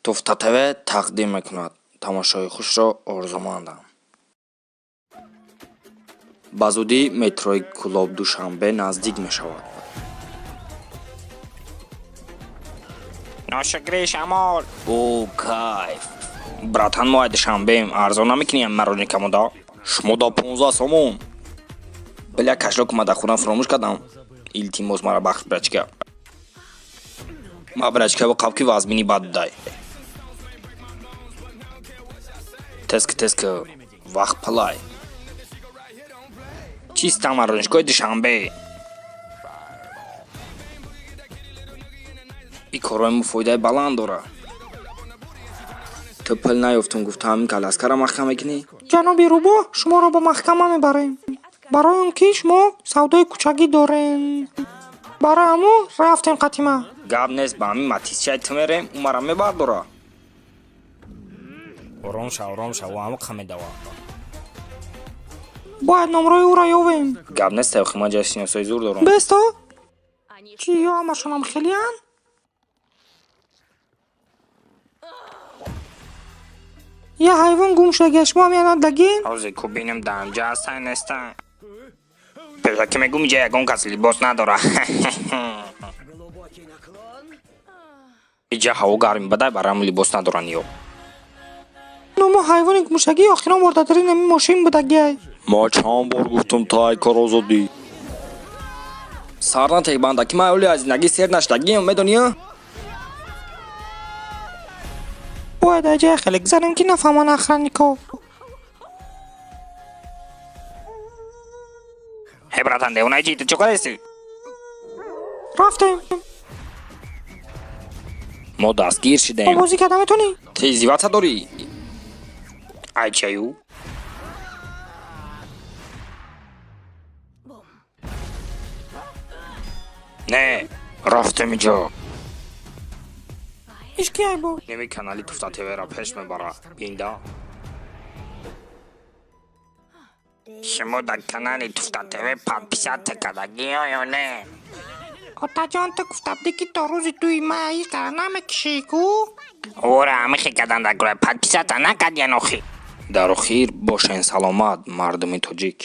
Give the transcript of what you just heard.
туфта ТВ тақдим мекунад. тамошои хушро орзумандам. ба зудӣ метрои Кулоб Душанбе наздик мешавад. ношукрӣ шамол. О кайф. Братан, мо Душанбеем, арзон намекунӣ маро никамуда? Шумо да 15 сомон. Бля, кашлок омада хӯрдан фаромӯш кардам. Илтимос мара бахш брачка. ма брачка бо қабки вазмини бад дай. Теска вақт палай. Чист тамарронишгоҳи Душанбе. ин корҳои муфоидаи баланд дорад. ту пул наёфтум, гуфтам ин каласкара маҳкам мекунӣ? ҷаноби Рубо, шуморо ба маҳкама мебарем. барои он ки шумо савдои кӯчагӣ дорем. барои ҳамо рафтем қатима. гап нест, ба ҳамин матисчаи ту мерем, ӯ мара мебардора. ором шав, ва ҳамоқ медава. бояд номрои ӯро ёвем. гап нест, тавхи ман ҷайи шиносои зур дорам. бесто чӣ ё ҳамашонам хелиян? я ҳайвон гум шуда, шумо ҳамиянат дагин? ҳозир ку бинам даамҷа ҳастан нестан. пешаки мегум ҷа ягон кас либос надора. иҷа ҳаво гарм бадай барам либос надоран ё. мо ҳайвони гумшагӣ охирон бор дар дари мошин будагиай. мо чанд бор гуфтум тай корозодӣ. сар натеҳ бандаки маъёли аз зиндагӣ сер наштагиам, медонӣ? бояд аз ҷая хеле гузарем ки нафаҳманд охраннико. ҳей братан, девонаи ҷи ту чӣ қараси? рафтем. мо дастгир шидем. бозӣ карда метонӣ? тезивата дорӣ? ай чаю. не рафтем иҷо. ишки ай бо. ними канали туфта ТВ-ро пеш мебара. бинда. шумо дар канали туфта ТВ подписат кардагиё ё не? отаҷон, ту гуфта будӣ ки то рӯзи тӯи май кара намекишӣ ку? ора ҳамихи кардан дар гурӯҳ подписата накард янохи. дар охир бошен саломат, мардуми тоҷик.